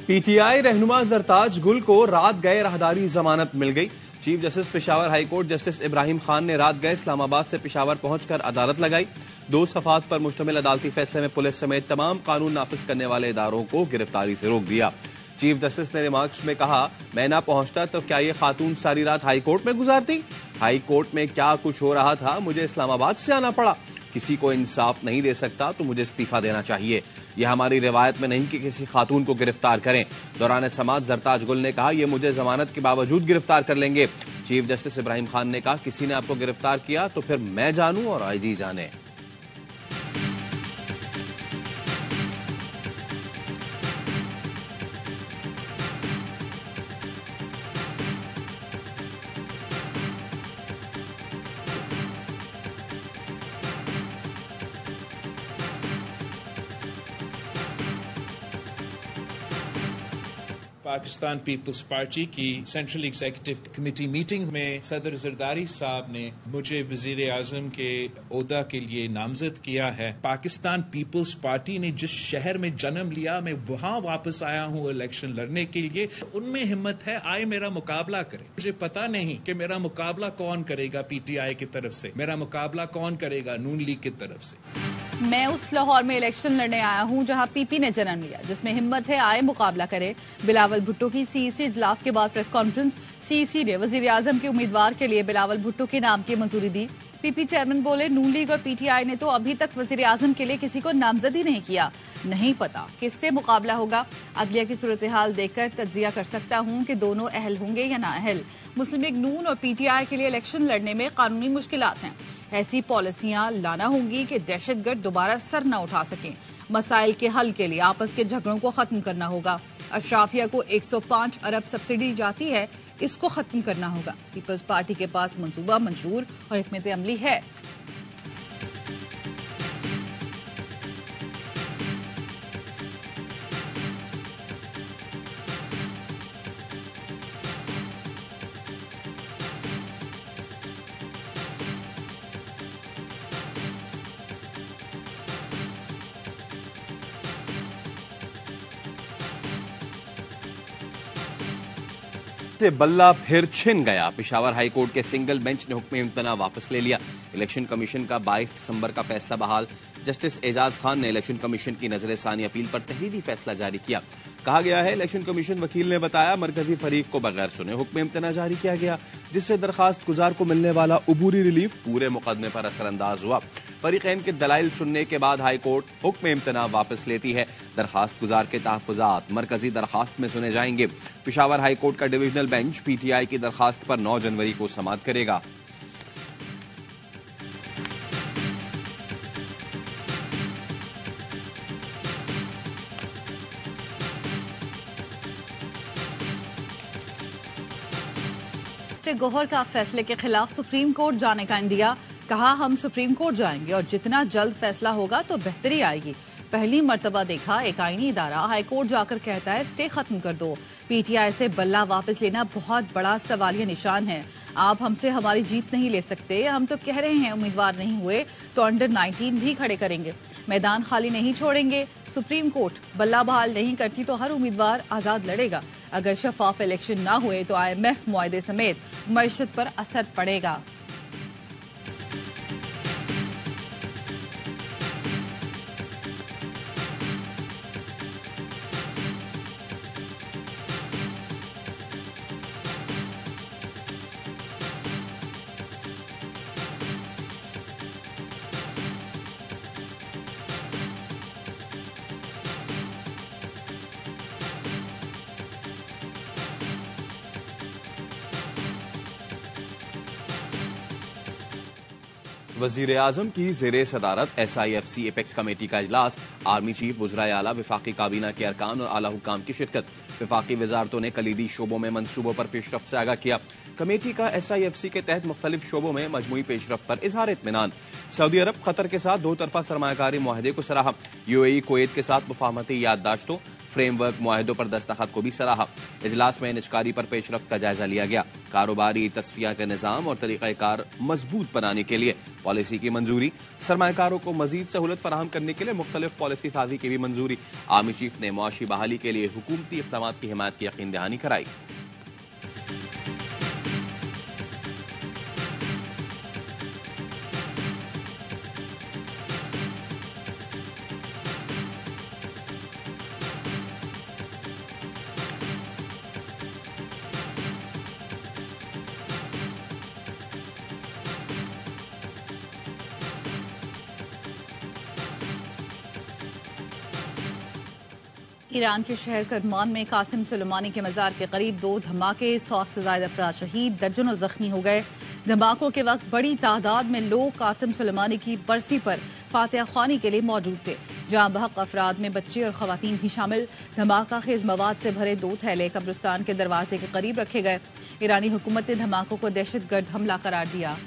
PTI रहनुमा जरताज गुल को रात गए राहदारी जमानत मिल गई। Chief justice Peshawar high court justice Ibrahim Khan ने रात गए इस्लामाबाद से पेशावर पहुंचकर अदालत लगाई। 2 सफात पर मुश्तमिल अदालती फैसले में पुलिस समेत तमाम कानून नाफिज करने वाले इदारों को गिरफ्तारी से रोक दिया। चीफ जस्टिस ने रिमार्क्स में कहा, मैं ना पहुंचता तो क्या ये खातून सारी रात हाईकोर्ट में गुजारती? हाईकोर्ट में क्या कुछ हो रहा था, मुझे इस्लामाबाद से आना पड़ा। किसी को इंसाफ नहीं दे सकता तो मुझे इस्तीफा देना चाहिए। यह हमारी रिवायत में नहीं कि किसी खातून को गिरफ्तार करें। दौरान समाअत जरताज गुल ने कहा, यह मुझे जमानत के बावजूद गिरफ्तार कर लेंगे। चीफ जस्टिस इब्राहिम खान ने कहा, किसी ने आपको गिरफ्तार किया तो फिर मैं जानूं और आईजी जाने। पाकिस्तान पीपल्स पार्टी की सेंट्रल एग्जीक्यूटिव कमेटी मीटिंग में सदर जरदारी साहब ने मुझे वजीर आजम के ओहदा के लिए नामजद किया है। पाकिस्तान पीपल्स पार्टी ने जिस शहर में जन्म लिया, मैं वहां वापस आया हूं इलेक्शन लड़ने के लिए। उनमें हिम्मत है, आए मेरा मुकाबला करें। मुझे पता नहीं कि मेरा मुकाबला कौन करेगा पीटीआई की तरफ से, मेरा मुकाबला कौन करेगा नून लीग की तरफ से। मैं उस लाहौर में इलेक्शन लड़ने आया हूं जहां पीपी ने जन्म लिया। जिसमें हिम्मत है, आए मुकाबला करे। बिलावल भुट्टो की सीईसी इजलास के बाद प्रेस कॉन्फ्रेंस। सीईसी ने वजीर आजम के उम्मीदवार के लिए बिलावल भुट्टो के नाम की मंजूरी दी। पीपी चेयरमैन बोले, नून लीग और पीटीआई ने तो अभी तक वजीर आजम के लिए किसी को नामजद ही नहीं किया। नहीं पता किससे मुकाबला होगा। अदलिया की सूरत हाल देखकर तज्जिया कर सकता हूं कि दोनों अहल होंगे या ना अहल। मुस्लिम लीग नून और पीटीआई के लिए इलेक्शन लड़ने में कानूनी मुश्किलात हैं। ऐसी पॉलिसियां लाना होंगी कि दहशतगर्द दोबारा सर न उठा सकें। मसाइल के हल के लिए आपस के झगड़ों को खत्म करना होगा। अशराफिया को 105 अरब सब्सिडी जाती है, इसको खत्म करना होगा। पीपल्स पार्टी के पास मंसूबा मंजूर और हिकमत अमली है। से बल्ला फिर छिन गया। पेशावर हाईकोर्ट के सिंगल बेंच ने हुक्म इम्तना वापस ले लिया। इलेक्शन कमीशन का 22 दिसंबर का फैसला बहाल। जस्टिस एजाज खान ने इलेक्शन कमीशन की नजर सानी अपील पर तहरीरी फैसला जारी किया। कहा गया है, इलेक्शन कमीशन वकील ने बताया, मरकजी फरीक को बगैर सुने हुक्म इम्तना जारी किया गया, जिससे दरखास्त गुजार को मिलने वाला उबूरी रिलीफ पूरे मुकदमे पर असरअंदाज हुआ। फरीकैन के दलाइल सुनने के बाद हाईकोर्ट हुक्म इम्तना वापस लेती है। दरखास्त गुजार के तहफ़्फ़ुज़ात मरकजी दरखास्त में सुने जाएंगे। पेशावर हाईकोर्ट का डिवीजनल बेंच पीटीआई की दरखास्त पर 9 जनवरी को समाअत करेगा। गोहर का फैसले के खिलाफ सुप्रीम कोर्ट जाने का इंदिया। कहा, हम सुप्रीम कोर्ट जाएंगे और जितना जल्द फैसला होगा तो बेहतरी आएगी। पहली मर्तबा देखा एक आईनी इदारा हाईकोर्ट जाकर कहता है स्टे खत्म कर दो। पीटीआई से बल्ला वापस लेना बहुत बड़ा सवालिया निशान है। आप हमसे हमारी जीत नहीं ले सकते। हम तो कह रहे हैं उम्मीदवार नहीं हुए तो अंडर 19 भी खड़े करेंगे, मैदान खाली नहीं छोड़ेंगे। सुप्रीम कोर्ट बल्ला बहाल नहीं करती तो हर उम्मीदवार आजाद लड़ेगा। अगर शफाफ इलेक्शन ना हुए तो IMF मुआहदे समेत मईशत पर असर पड़ेगा। वजीर आजम की जेरे सदारत SIFC एपेक्स कमेटी का इजलास। आर्मी चीफ, वज़राए आला, विफाकी काबीना के अरकान और आला हुक्काम की शिरकत। विफाकी वजारतों ने कलीदी शोबों में मंसूबों पर पेशरफ्त से आगाह किया। कमेटी का SIFC के तहत मुख्तलिफ शोबों में मजमूई पेशरफ्त पर इजहार इत्मीनान। सऊदी अरब, कतर के साथ 2 तरफा सरमायाकारी मुआहदे को सराहा। UAE, कुवैत के साथ मुफाहमती याददाश्तों, फ्रेमवर्क मुआहिदों पर दस्तखत को भी सराहा। इजलास में निजकारी पर पेशरफ्त का जायजा लिया गया। कारोबारी तस्फिया के निजाम और तरीक़ाकार मजबूत बनाने के लिए पॉलिसी की मंजूरी। सरमायाकारों को मजीद सहूलत फराहम करने के लिए मुख्तलिफ पॉलिसी साजी की भी मंजूरी। आर्मी चीफ ने मुआशी बहाली के लिए हुकूमती इक़दामात की हिमायत की यकीन दहानी कराई। ईरान के शहर करमान में कासिम सुलेमानी के मजार के करीब 2 धमाके, 100 से ज्यादा अफराद शहीद, दर्जनों जख्मी हो गए। धमाकों के वक्त बड़ी तादाद में लोग कासिम सुलेमानी की बरसी पर फातिहा ख्वानी के लिए मौजूद थे, जहां बहक अफराद में बच्चे और खवातीन भी शामिल। धमाका खेज मवाद से भरे 2 थैले कब्रिस्तान के दरवाजे के करीब रखे गए। ईरानी हुकूमत ने धमाकों को दहशतगर्द हमला करार दिया।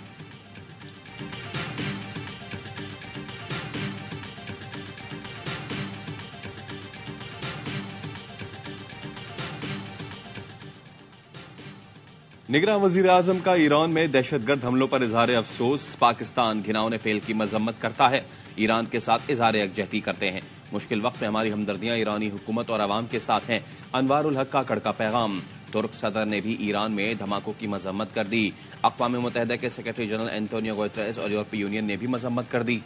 निगरान वजीर आजम का ईरान में दहशतगर्द हमलों पर इजहार अफसोस। पाकिस्तान घिनौने फेल की मजम्मत करता है, ईरान के साथ इजहार यकजहती करते हैं। मुश्किल वक्त में हमारी हमदर्दियां ईरानी हुकूमत और अवाम के साथ हैं। अनवारुल हक का कड़का पैगाम। तुर्क सदर ने भी ईरान में धमाकों की मजम्मत कर दी। अक़वाम मुत्तहिदा के सेक्रेटरी जनरल एंटोनियो गुतेरेस और यूरोपीय यूनियन ने भी मजम्मत कर दी।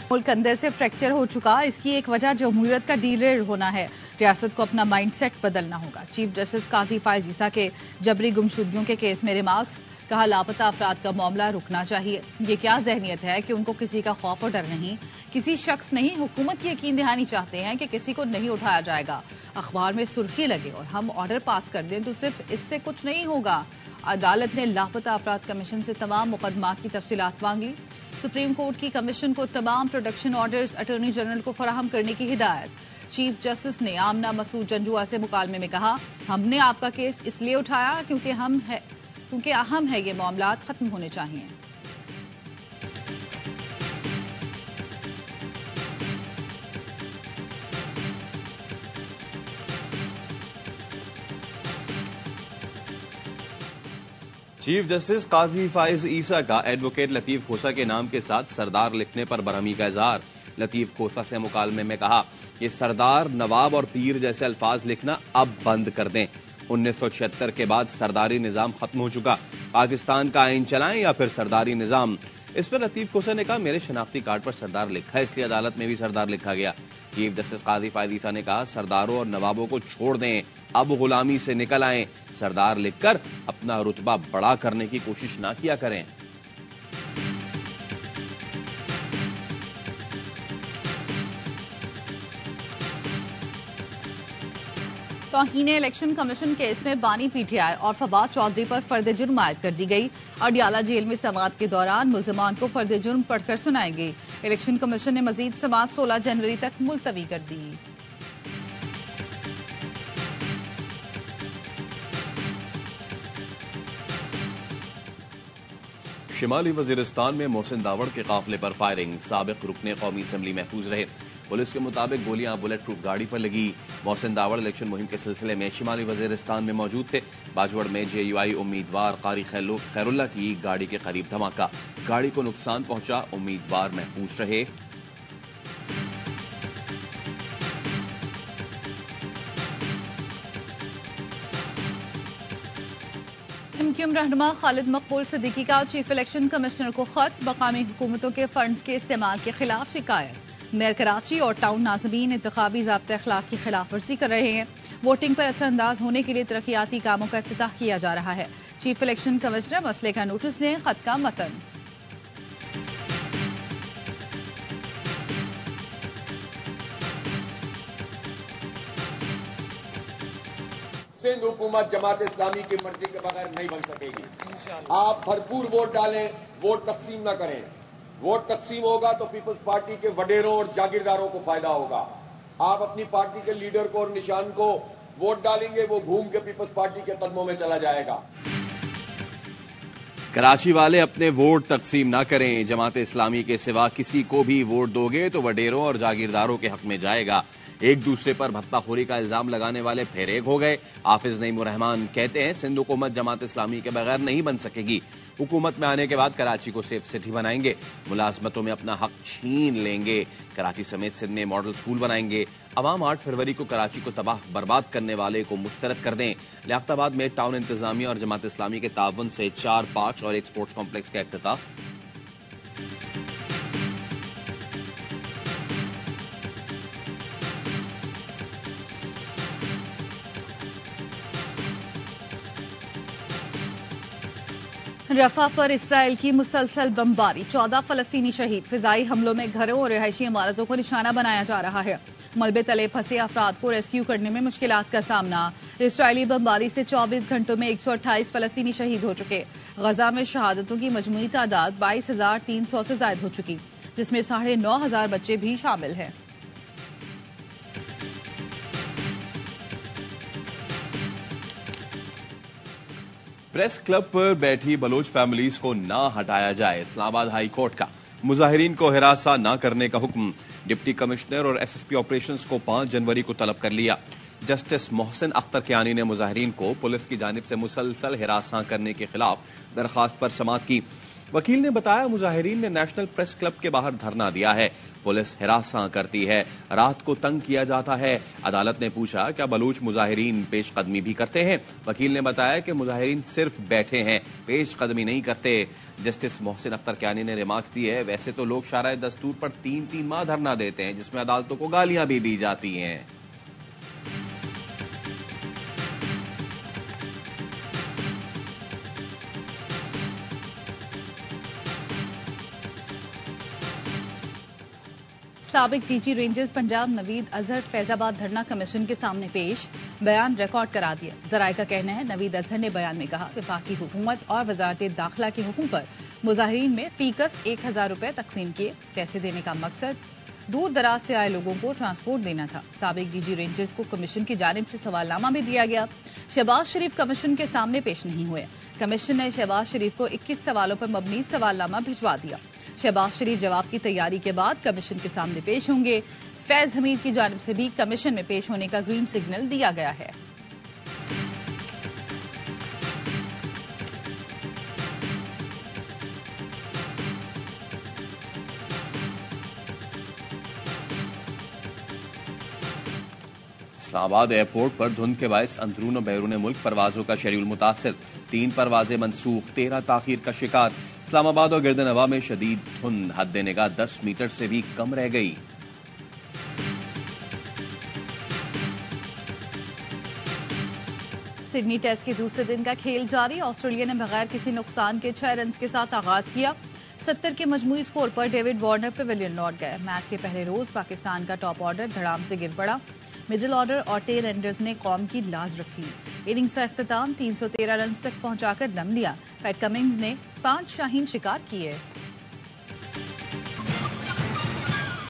मुल्क अंदर से फ्रैक्चर हो चुका, इसकी एक वजह जमहूरियत का डीरेल होना है। रियासत को अपना माइंडसेट बदलना होगा। चीफ जस्टिस काजी फायज ईसा के जबरी गुमशुदगियों के केस में रिमार्क्स। कहा, लापता अफराद का मामला रुकना चाहिए। ये क्या जहनियत है कि उनको किसी का खौफ और डर नहीं, किसी शख्स नहीं, हुकूमत की यकीन दहानी चाहते हैं कि किसी को नहीं उठाया जाएगा। अखबार में सुर्खी लगे और हम ऑर्डर पास कर दें तो सिर्फ इससे कुछ नहीं होगा। अदालत ने लापता अफराद कमीशन से तमाम मुकदमात की तफसीलात मांगी। सुप्रीम कोर्ट की कमीशन को तमाम प्रोडक्शन ऑर्डर्स अटॉर्नी जनरल को फराहम करने की हिदायत। चीफ जस्टिस ने आमना मसूद जंजुआ से मुकालमे में कहा, हमने आपका केस इसलिए उठाया क्योंकि अहम है ये मामला खत्म होने चाहिए। चीफ जस्टिस काजी फायज ईसा का एडवोकेट लतीफ खोसा के नाम के साथ सरदार लिखने पर बरहमी का इजहार। लतीफ खोसा से मुकालमे में कहा कि सरदार, नवाब और पीर जैसे अल्फाज लिखना अब बंद कर दें। 1976 के बाद सरदारी निजाम खत्म हो चुका, पाकिस्तान का आइन चलाएं या फिर सरदारी निजाम। इस पर लतीफ खोसा ने कहा, मेरे शनाख्ती कार्ड पर सरदार लिखा है, इसलिए अदालत में भी सरदार लिखा गया। चीफ जस्टिस काजी फायज ईसा ने कहा, सरदारों और नवाबों को छोड़ दें, अब गुलामी से निकल आएं। सरदार लिखकर अपना रुतबा बड़ा करने की कोशिश ना किया करें। तौहीन इलेक्शन कमीशन केस में बानी पीटीआई और फवाद चौधरी पर फर्द जुर्म आयद कर दी गई। अडियाला जेल में समाअत के दौरान मुल्जिमान को फर्द जुर्म पढ़कर सुनाई गई। इलेक्शन कमीशन ने मजीद समाअत 16 जनवरी तक मुलतवी कर दी। शिमाली वजीरिस्तान में मोहसिन दावड़ के काफिले पर फायरिंग, साबिक रुकने कौमी असम्बली महफूज रहे। पुलिस के मुताबिक गोलियां बुलेट प्रूफ गाड़ी पर लगी। मोहसिन दावड़ इलेक्शन मुहिम के सिलसिले में शिमाली वजीरिस्तान में मौजूद थे। बाजवड़ में JUI उम्मीदवार कारी खैरुल्ला की गाड़ी के करीब धमाका, गाड़ी को नुकसान पहुंचा, उम्मीदवार महफूज रहे। MQM रहनुमा खालिद मकबूल सिद्दीकी का चीफ इलेक्शन कमिश्नर को खत, मकामी हुकूमतों के फंड्स के इस्तेमाल के खिलाफ शिकायत। मेयर कराची और टाउन नाज़मीन इंतखाबी ज़ाब्ते अखलाक की खिलाफ वर्जी कर रहे हैं। वोटिंग पर असरअंदाज होने के लिए तरक्याती कामों का इफ्तिताह किया जा रहा है। चीफ इलेक्शन कमिश्नर मसले का नोटिस लें, खत का मतन। सिंध हुकूमत जमात इस्लामी की मर्जी के बगैर नहीं बन सकेगी। आप भरपूर वोट डालें, वोट तकसीम न करें। वोट तकसीम होगा तो पीपल्स पार्टी के वडेरों और जागीरदारों को फायदा होगा। आप अपनी पार्टी के लीडर को और निशान को वोट डालेंगे, वो घूम के पीपल्स पार्टी के कदमों में चला जाएगा। कराची वाले अपने वोट तकसीम ना करें। जमात इस्लामी के सिवा किसी को भी वोट दोगे तो वडेरों और जागीरदारों के हक में जाएगा। एक दूसरे पर भत्ताखोरी का इल्जाम लगाने वाले फिर एक हो गए। हाफिज नईम रहमान कहते हैं सिंध हुकूमत जमात इस्लामी के बगैर नहीं बन सकेगी। हुकूमत में आने के बाद कराची को सेफ सिटी बनाएंगे, मुलाजमतों में अपना हक छीन लेंगे, कराची समेत सिंध में मॉडल स्कूल बनाएंगे। अवाम 8 फरवरी को कराची को तबाह बर्बाद करने वाले को मुस्तरद कर दें। लियाकताबाद में टाउन इंतजामिया और जमात इस्लामी के तावन से 4 पार्क्स और एक स्पोर्ट्स कॉम्प्लेक्स का इफ्तिताह। रफा पर इसराइल की मुसलसल बमबारी, 14 फलस्तीनी शहीद। फिजाई हमलों में घरों और रिहायशी इमारतों को निशाना बनाया जा रहा है। मलबे तले फंसे अफराद को रेस्क्यू करने में मुश्किलात का सामना। इसराइली बमबारी से 24 घंटों में 128 फलस्तीनी शहीद हो चुके। गजा में शहादतों की मजमूई तादाद 22,300 से ज्यादा हो चुकी, जिसमें 9,500 बच्चे भी शामिल हैं। प्रेस क्लब पर बैठी बलोच फैमिलीज को ना हटाया जाए, इस्लामाबाद हाई कोर्ट का। मुजाहिरीन को हिरासा न करने का हुक्म। डिप्टी कमिश्नर और एसएसपी ऑपरेशंस को 5 जनवरी को तलब कर लिया। जस्टिस मोहसिन अख्तर कियानी ने मुजाहिरीन को पुलिस की जानिब से मुसलसल हिरासा करने के खिलाफ दरखास्त पर समाअत की। वकील ने बताया मुजाहिरीन ने नेशनल प्रेस क्लब के बाहर धरना दिया है। पुलिस हिरासा करती है, रात को तंग किया जाता है। अदालत ने पूछा क्या बलूच मुजाहिरीन पेशकदमी भी करते हैं। वकील ने बताया कि मुजाहिरीन सिर्फ बैठे हैं, पेशकदमी नहीं करते। जस्टिस मोहसिन अख्तर कियानी ने रिमार्क्स दिए वैसे तो लोग शाराए दस्तूर पर 3-3 माह धरना देते हैं, जिसमें अदालतों को गालियां भी दी जाती हैं। साबिक डीजी रेंजर्स पंजाब नवीद अजहर फैजाबाद धरना कमीशन के सामने पेश, बयान रिकॉर्ड करा दिया। जराये का कहना है नवीद अजहर ने बयान में कहा वफाकी हुकूमत और वजारत दाखिला के हुक्म पर मुजाहिरीन में फीकस 1,000 रुपए तकसीम किए। पैसे देने का मकसद दूर दराज से आए लोगों को ट्रांसपोर्ट देना था। साबिक डीजी रेंजर्स को कमीशन की जानिब से सवालनामा भी दिया गया। शहबाज शरीफ कमीशन के सामने पेश नहीं हुए। कमीशन ने शहबाज शरीफ को 21 सवालों पर मबनी सवालनामा भिजवा दिया। शहबाज शरीफ जवाब की तैयारी के बाद कमीशन के सामने पेश होंगे। फैज हमीद की जानिब से भी कमीशन में पेश होने का ग्रीन सिग्नल दिया गया है। इस्लामाबाद एयरपोर्ट पर धुंध के बायस अंदरून और बैरून मुल्क परवाजों का शेड्यूल मुतासिर। 3 परवाजें मनसूख, 13 ताखीर का शिकार। इस्लामाबाद और गिरदनवा में शदीद धुंध, हद निगाह 10 मीटर से भी कम रह गई। सिडनी टेस्ट के दूसरे दिन का खेल जारी। ऑस्ट्रेलिया ने बगैर किसी नुकसान के 6 रन के साथ आगाज किया। 70 के मजमूई स्कोर पर डेविड वार्नर पेविलियन लौट गए। मैच के पहले रोज पाकिस्तान का टॉप ऑर्डर धड़ाम से गिर पड़ा। मिडिल ऑर्डर और टेल एंडर्स ने कौम की लाज रखी। इनिंग्स का इख्तिताम 313 रन तक पहुंचाकर दम लिया। पैट कमिंग्स ने 5 शाहीन शिकार किए।